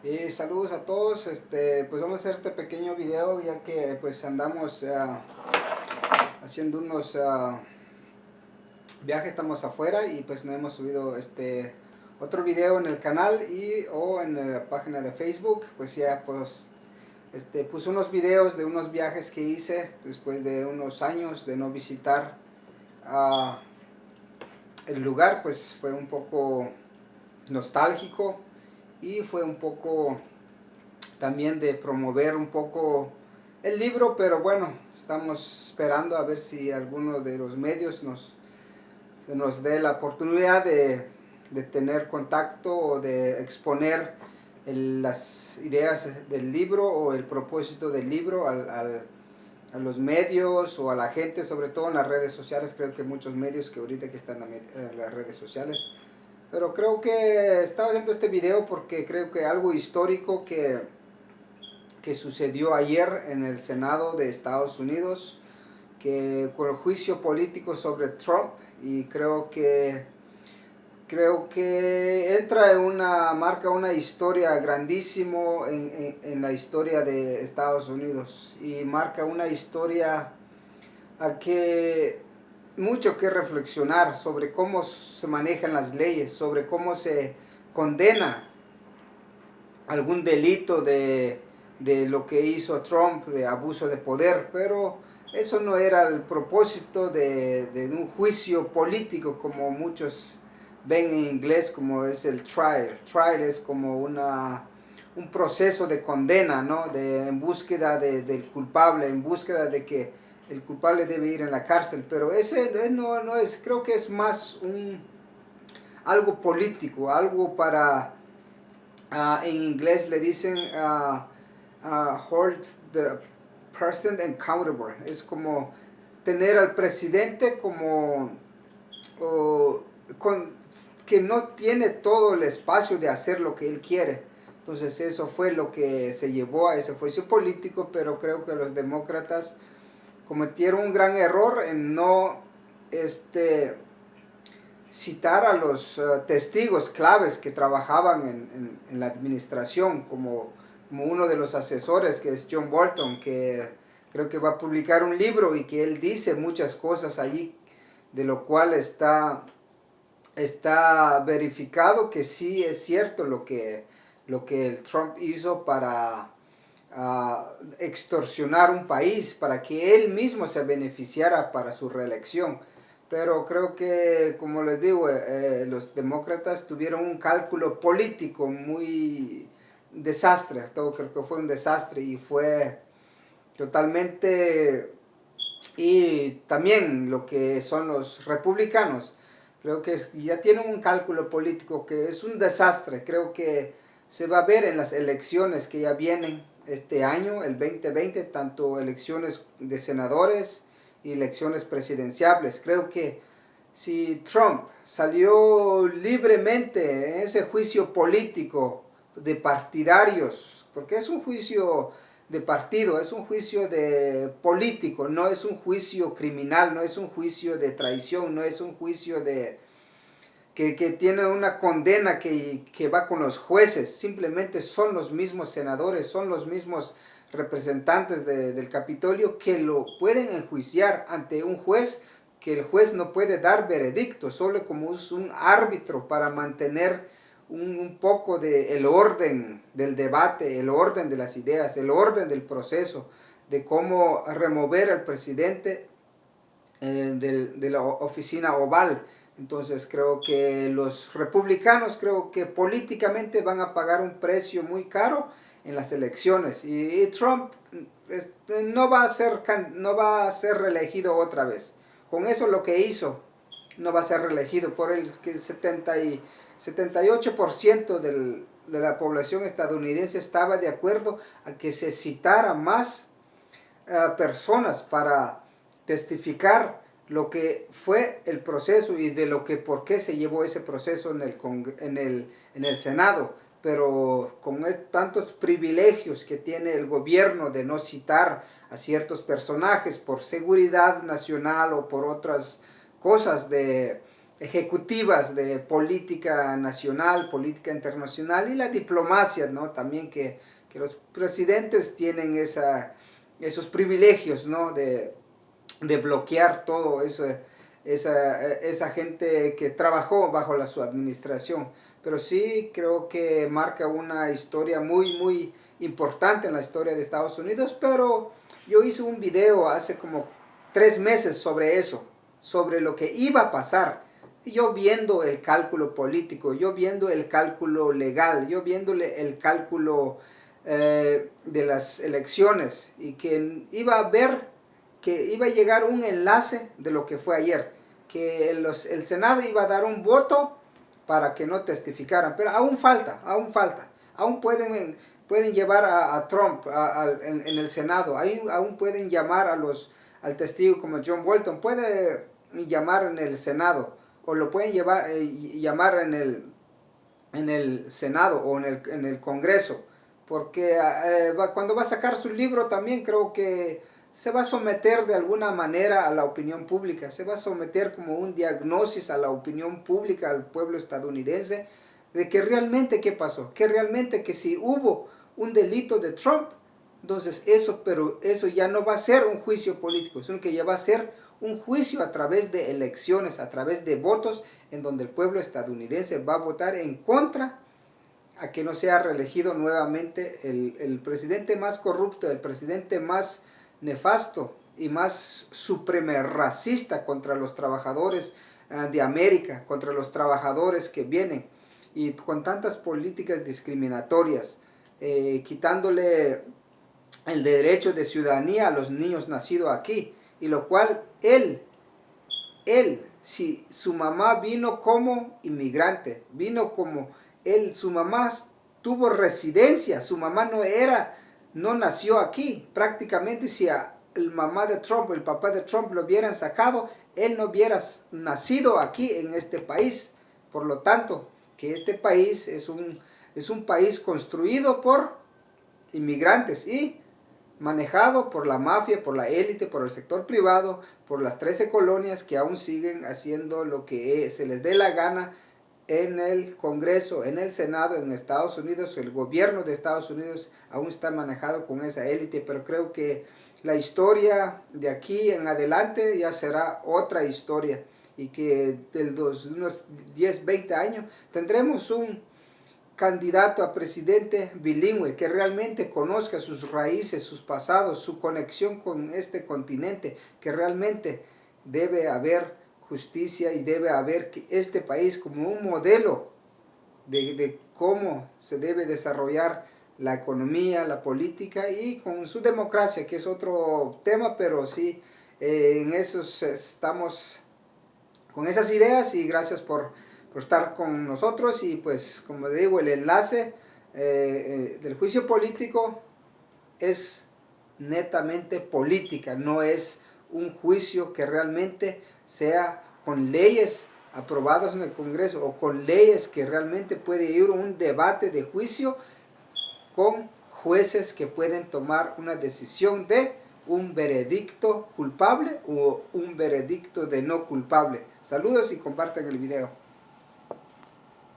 Y saludos a todos. Pues vamos a hacer este pequeño video ya que pues andamos haciendo unos viajes, estamos afuera y pues no hemos subido otro video en el canal o en la página de Facebook. Pues ya pues puse unos videos de unos viajes que hice después de unos años de no visitar el lugar. Pues fue un poco nostálgico y fue un poco también de promover un poco el libro, pero bueno, estamos esperando a ver si alguno de los medios se nos dé la oportunidad de tener contacto o de exponer las ideas del libro o el propósito del libro a los medios o a la gente, sobre todo en las redes sociales. Creo que muchos medios que ahorita que están en las redes sociales. Pero creo que estaba haciendo este video porque creo que algo histórico que sucedió ayer en el Senado de Estados Unidos, que con el juicio político sobre Trump, y creo que marca una historia grandísimo en la historia de Estados Unidos, y marca una historia a que mucho que reflexionar sobre cómo se manejan las leyes, sobre cómo se condena algún delito de lo que hizo Trump, de abuso de poder. Pero eso no era el propósito de un juicio político como muchos ven en inglés, como es el trial. Trial es como un proceso de condena, ¿no? En búsqueda del culpable, en búsqueda de que el culpable debe ir en la cárcel. Pero ese no es, creo que es más algo político, algo para, en inglés le dicen hold the president accountable. Es como tener al presidente como que no tiene todo el espacio de hacer lo que él quiere. Entonces eso fue lo que se llevó a ese juicio político. Pero creo que los demócratas cometieron un gran error en no citar a los testigos claves que trabajaban en la administración, como uno de los asesores, que es John Bolton, que creo que va a publicar un libro y que él dice muchas cosas allí, de lo cual está verificado que sí es cierto lo que el Trump hizo para extorsionar un país, para que él mismo se beneficiara para su reelección. Pero creo que, como les digo, los demócratas tuvieron un cálculo político muy desastre. Todo creo que fue un desastre y fue totalmente. Y también lo que son los republicanos, creo que ya tienen un cálculo político que es un desastre. Creo que se va a ver en las elecciones que ya vienen este año, el 2020, tanto elecciones de senadores y elecciones presidenciales. Creo que si Trump salió libremente en ese juicio político de partidarios, porque es un juicio de partido, es un juicio de político, no es un juicio criminal, no es un juicio de traición, no es un juicio que tiene una condena que va con los jueces. Simplemente son los mismos senadores, son los mismos representantes del Capitolio que lo pueden enjuiciar ante un juez, que el juez no puede dar veredicto, solo como es un árbitro para mantener un poco el orden del debate, el orden de las ideas, el orden del proceso, de cómo remover al presidente de la oficina oval. Entonces creo que los republicanos, creo que políticamente van a pagar un precio muy caro en las elecciones, y Trump no va a ser reelegido otra vez. Con eso lo que hizo, no va a ser reelegido. Por el que 78% de la población estadounidense estaba de acuerdo a que se citara más personas para testificar lo que fue el proceso y de por qué se llevó ese proceso en el Senado. Pero con tantos privilegios que tiene el gobierno de no citar a ciertos personajes por seguridad nacional o por otras cosas ejecutivas de política nacional, política internacional y la diplomacia, ¿no? También que los presidentes tienen esos privilegios, ¿no? De bloquear todo eso, esa gente que trabajó bajo su administración. Pero sí creo que marca una historia muy importante en la historia de Estados Unidos, pero yo hice un video hace como 3 meses sobre eso, sobre lo que iba a pasar. Yo viendo el cálculo político, yo viendo el cálculo legal, yo viendo el cálculo de las elecciones, y que iba a ver que iba a llegar un enlace de lo que fue ayer, que el Senado iba a dar un voto para que no testificaran, pero aún falta, aún pueden llevar a Trump en el Senado, aún pueden llamar al testigo como John Bolton, puede llamar en el Senado, o lo pueden llamar en el Senado o en el Congreso, porque cuando va a sacar su libro también creo que se va a someter de alguna manera a la opinión pública, se va a someter como un diagnóstico a la opinión pública, al pueblo estadounidense, de que realmente qué pasó, que realmente que si hubo un delito de Trump, entonces pero eso ya no va a ser un juicio político, sino que ya va a ser un juicio a través de elecciones, a través de votos, en donde el pueblo estadounidense va a votar en contra a que no sea reelegido nuevamente el presidente más corrupto, el presidente más nefasto y más supremerracista contra los trabajadores de América, contra los trabajadores que vienen, y con tantas políticas discriminatorias, quitándole el derecho de ciudadanía a los niños nacidos aquí, y lo cual él, si su mamá vino como inmigrante, su mamá tuvo residencia, su mamá no nació aquí, prácticamente si el mamá de Trump o el papá de Trump lo hubieran sacado, él no hubiera nacido aquí en este país. Por lo tanto, que este país es un país construido por inmigrantes y manejado por la mafia, por la élite, por el sector privado, por las 13 colonias que aún siguen haciendo lo que se les dé la gana en el Congreso, en el Senado, en Estados Unidos. El gobierno de Estados Unidos aún está manejado con esa élite, pero creo que la historia de aquí en adelante ya será otra historia, y que unos 10, 20 años tendremos un candidato a presidente bilingüe que realmente conozca sus raíces, sus pasados, su conexión con este continente, que realmente debe haber justicia y debe haber que este país como un modelo de cómo se debe desarrollar la economía, la política y con su democracia, que es otro tema, pero sí, en eso estamos con esas ideas, y gracias por estar con nosotros. Y pues como digo, el enlace del juicio político es netamente política, no es un juicio que realmente sea con leyes aprobadas en el Congreso o con leyes que realmente puede ir un debate de juicio con jueces que pueden tomar una decisión de un veredicto culpable o un veredicto de no culpable. Saludos y compartan el video.